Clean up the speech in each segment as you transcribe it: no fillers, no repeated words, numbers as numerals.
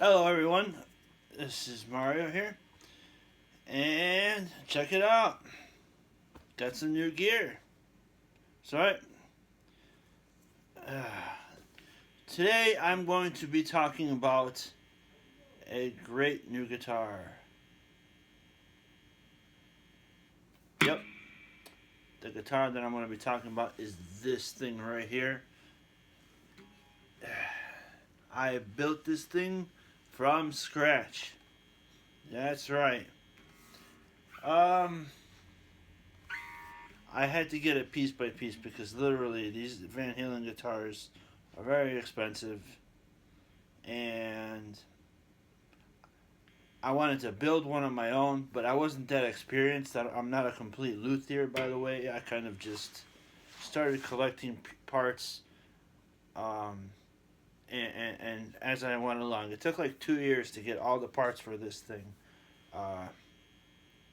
Hello everyone, this is Mario here, and check it out, got some new gear. That's right. Today I'm going to be talking about a great new guitar. Yep, the guitar that I'm going to be talking about is this thing right here. I built this thing from scratch. That's right. I had to get it piece by piece because literally these Van Halen guitars are very expensive, and I wanted to build one of my own, but I wasn't that experienced. I'm not a complete luthier, by the way. I kind of just started collecting parts, and as I went along, it took like 2 years to get all the parts for this thing,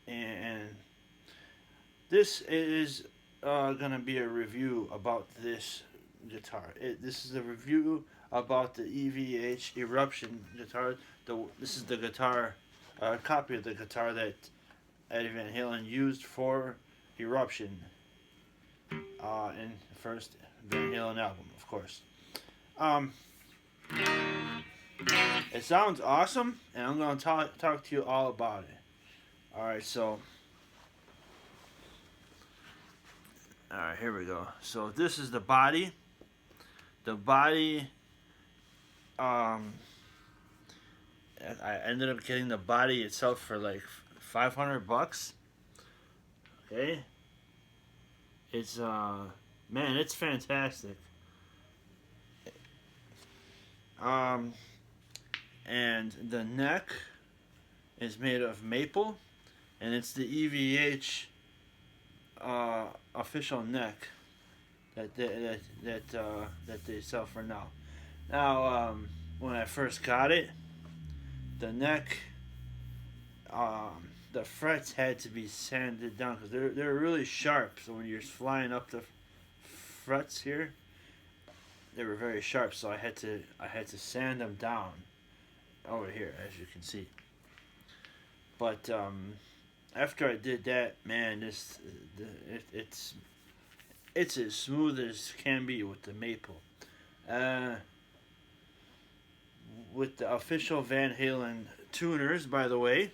and this is gonna be a review about this guitar. This is a review about the EVH Eruption guitar. This is the guitar, copy of the guitar that Eddie Van Halen used for Eruption in the first Van Halen album, of course. It sounds awesome, and I'm going to talk to you all about it. Alright, alright, here we go. So this is the body. The body, I ended up getting the body itself for like $500. Okay. It's, man, it's fantastic. And the neck is made of maple, and it's the EVH official neck that they sell for now. Now, when I first got it, the neck, the frets had to be sanded down because they're really sharp. So when you're flying up the frets here, they were very sharp. So I had to sand them down over here, as you can see. But after I did that, man, it's as smooth as can be with the maple. With the official Van Halen tuners, by the way.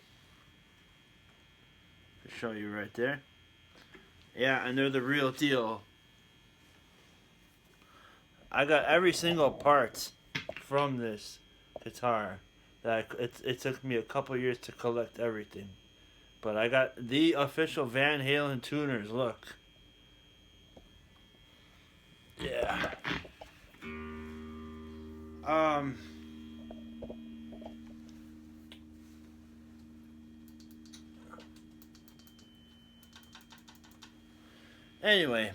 I'll show you right there. Yeah, and they're the real deal. I got every single part from this guitar. It took me a couple years to collect everything. But I got the official Van Halen tuners, look. Yeah. Anyway.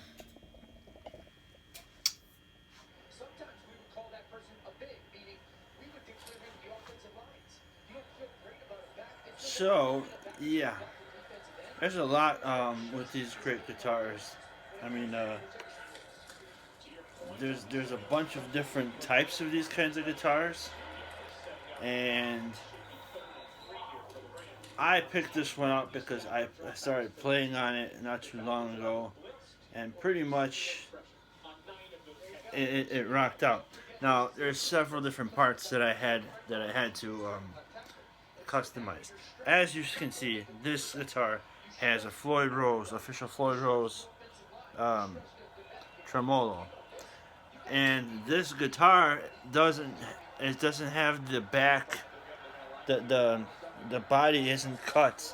Sometimes we would call that person a big, meaning we would declare him the offensive lines. You don't feel great about a back. So, yeah. There's a lot with these great guitars. I mean, there's a bunch of different types of these kinds of guitars, and I picked this one up because I started playing on it not too long ago, and pretty much it rocked out. Now there's several different parts that I had to customize. As you can see, this guitar has a official Floyd Rose tremolo, and this guitar doesn't have the back. The body isn't cut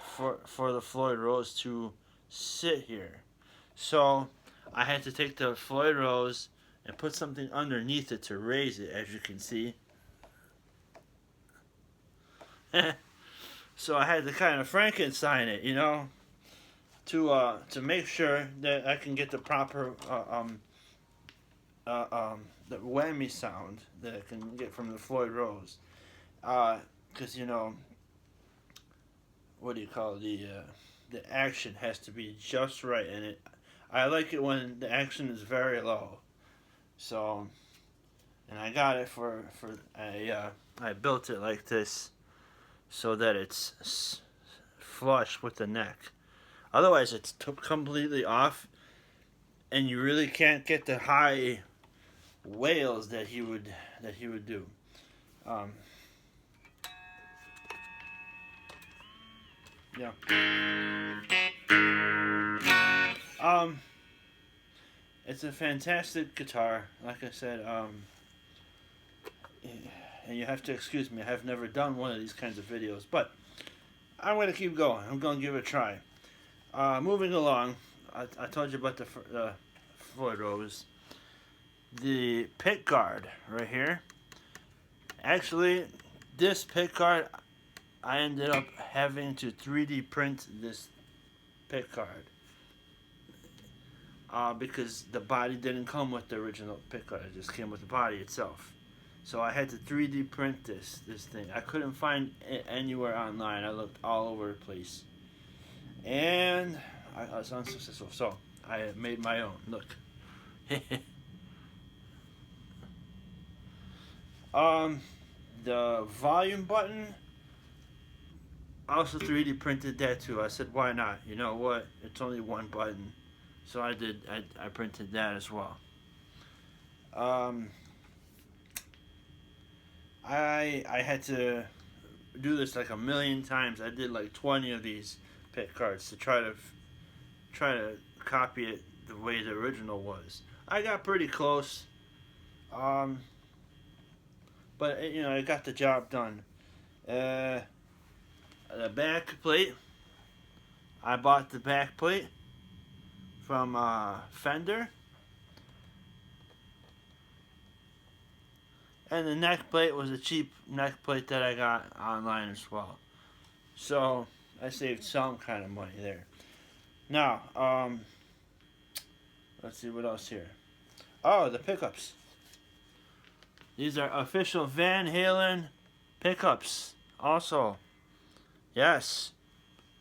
for the Floyd Rose to sit here. So I had to take the Floyd Rose and put something underneath it to raise it, as you can see. So I had to kind of Frankenstein it, to make sure that I can get the proper the whammy sound that I can get from the Floyd Rose. Because what do you call it? The action has to be just right, and I like it when the action is very low. So and I got it I built it like this so that it's flush with the neck. Otherwise, it's completely off, and you really can't get the high wails that he would do. Yeah. It's a fantastic guitar. Like I said, and you have to excuse me. I have never done one of these kinds of videos, but I'm going to keep going. I'm going to give it a try. Moving along, I told you about the Floyd Rose. The pick guard right here. Actually, this pick guard, I ended up having to 3D print this pick guard. Because the body didn't come with the original pick guard. It just came with the body itself. So I had to 3D print this thing. I couldn't find it anywhere online. I looked all over the place. And I was unsuccessful. So I made my own. Look. The volume button, I also 3D printed that too. I said, why not? You know what? It's only one button. So I printed that as well. I had to do this like a million times. I did like 20 of these pick cards to try to copy it the way the original was. I got pretty close. But it got the job done. The back plate, I bought the back plate from Fender, and the neck plate was a cheap neck plate that I got online as well. So I saved some kind of money there. Now, let's see what else here. Oh, the pickups. These are official Van Halen pickups. Also, yes,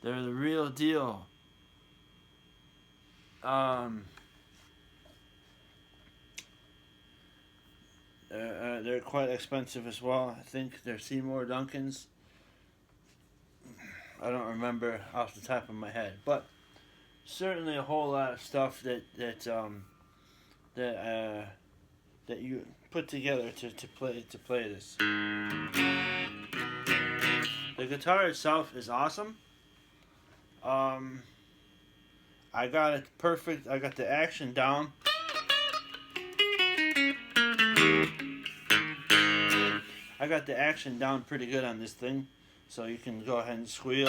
they're the real deal. They're quite expensive as well. I think they're Seymour Duncans. I don't remember off the top of my head, but certainly a whole lot of stuff that you put together to play this. The guitar itself is awesome. I got it perfect. I got the action down. I got the action down pretty good on this thing, so you can go ahead and squeal.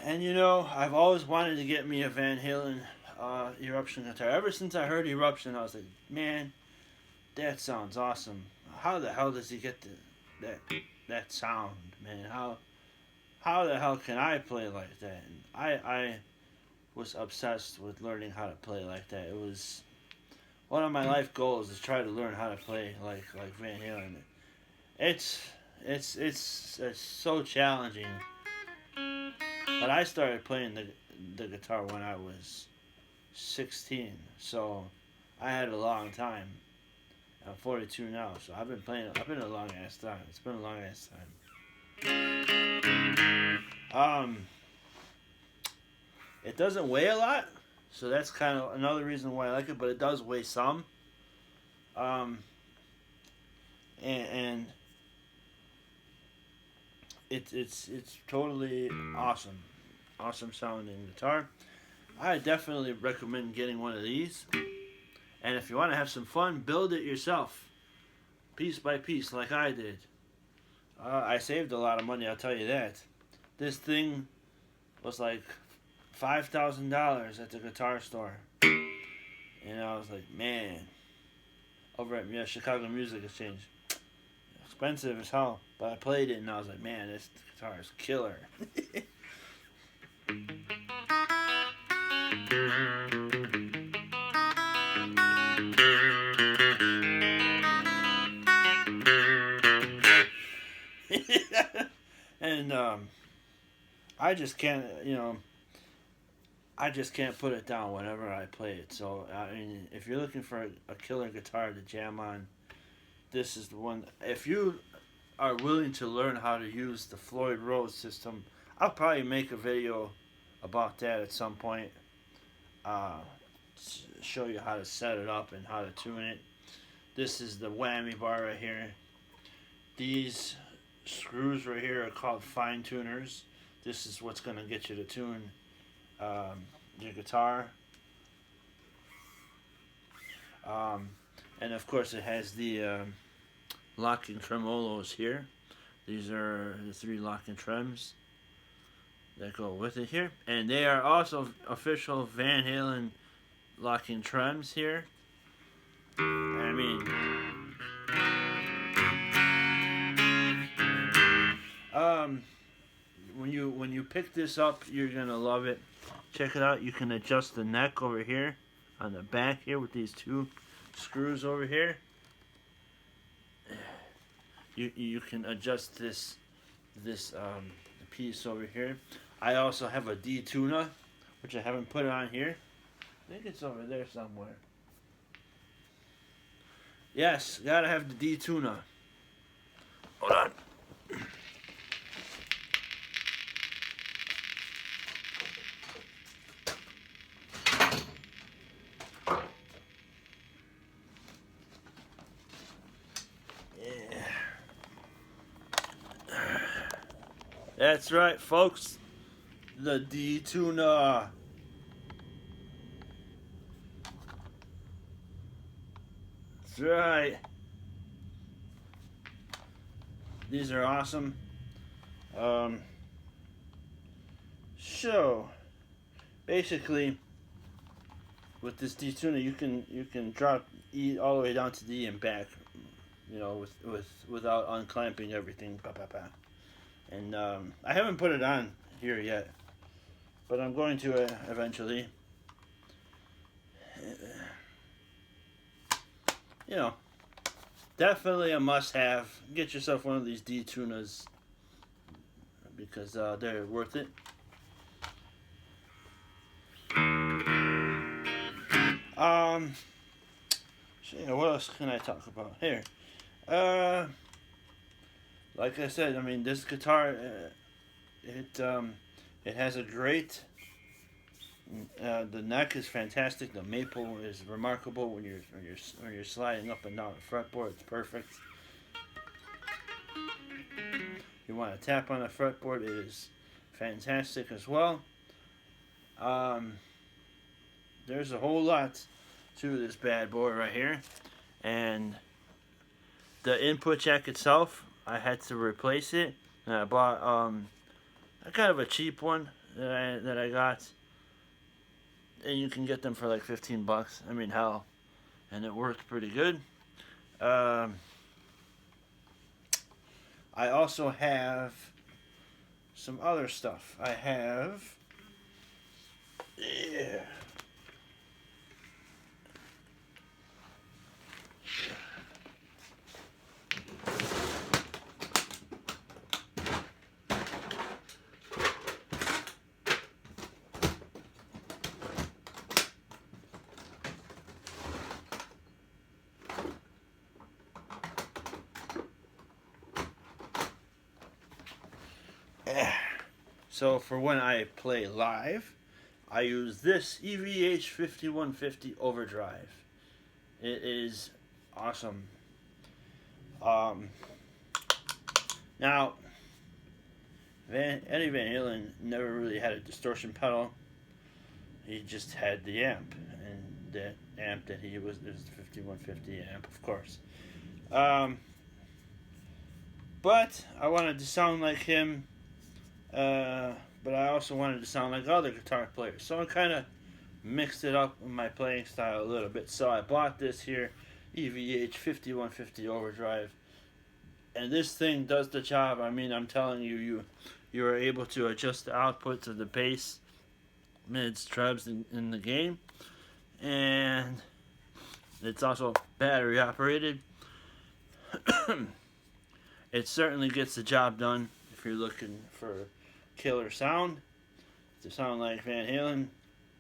And I've always wanted to get me a Van Halen Eruption guitar. Ever since I heard Eruption, I was like, man, that sounds awesome. How the hell does he get that sound, man? How the hell can I play like that? And I was obsessed with learning how to play like that. It was one of my life goals, is try to learn how to play like Van Halen. It's so challenging. But I started playing the guitar when I was 16, so I had a long time. I'm 42 now, so I've been a long ass time. It's been a long ass time. It doesn't weigh a lot, so that's kind of another reason why I like it. But it does weigh some. And it's totally awesome sounding guitar. I definitely recommend getting one of these. And if you want to have some fun, build it yourself, piece by piece, like I did. I saved a lot of money, I'll tell you that. This thing was like $5,000 at the guitar store. And I was like, man, over at Chicago Music Exchange. Expensive as hell. But I played it and I was like, man, this guitar is killer. And I just can't, I just can't put it down whenever I play it. So, I mean, if you're looking for a killer guitar to jam on, this is the one. If you are willing to learn how to use the Floyd Rose system, I'll probably make a video about that at some point. Show you how to set it up and how to tune it. This is the whammy bar right here. These screws right here are called fine tuners. This is what's going to get you to tune your guitar. And of course it has the locking tremolos here. These are the 3 locking trems that go with it here. And they are also official Van Halen locking trems here. I mean, when you pick this up, you're gonna love it. Check it out. You can adjust the neck over here on the back here with these 2 screws over here. You can adjust this piece over here. I also have a D-tuner, which I haven't put on here. I think it's over there somewhere. Yes, gotta have the D-tuner. Hold on. That's right, folks. The D-tuner. That's right. These are awesome. So basically, with this D-tuner, you can drop E all the way down to D and back. Without unclamping everything. And I haven't put it on here yet, but I'm going to eventually. Definitely a must-have. Get yourself one of these D-tuners because they're worth it. So what else can I talk about here? Like I said, I mean, this guitar, it has a great. The neck is fantastic. The maple is remarkable when you're sliding up and down the fretboard. It's perfect. You want to tap on the fretboard, it is fantastic as well. There's a whole lot to this bad boy right here, and the input jack itself, I had to replace it, and I bought a kind of a cheap one that I got, and you can get them for like $15. I mean, hell, and it worked pretty good. I also have some other stuff. I have, yeah. So for when I play live, I use this EVH 5150 overdrive. It is awesome. Now, Eddie Van Halen never really had a distortion pedal. He just had the amp, and the amp that he was the 5150 amp, of course. But I wanted to sound like him. But I also wanted to sound like other guitar players, so I kind of mixed it up in my playing style a little bit. So I bought this here EVH 5150 overdrive, and this thing does the job. I mean, I'm telling you, you are able to adjust the output to the bass, mids, trebs in the game, and it's also battery operated. It certainly gets the job done if you're looking for killer sound. To sound like Van Halen,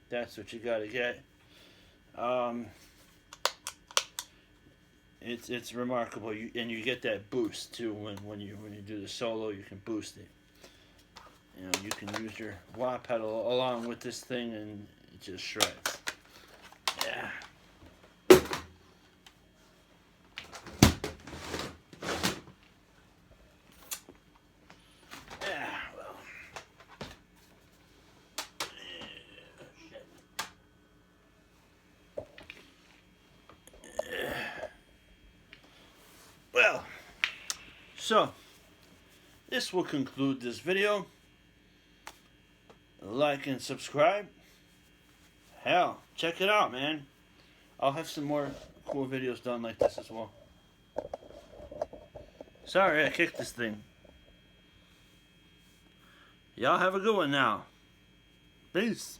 that's what you gotta get. It's remarkable, and you get that boost too when you do the solo. You can boost it. You know, you can use your wah pedal along with this thing, and it just shreds. Yeah. Well, so this will conclude this video. Like and subscribe. Hell, check it out, man. I'll have some more cool videos done like this as well. Sorry, I kicked this thing. Y'all have a good one now. Peace.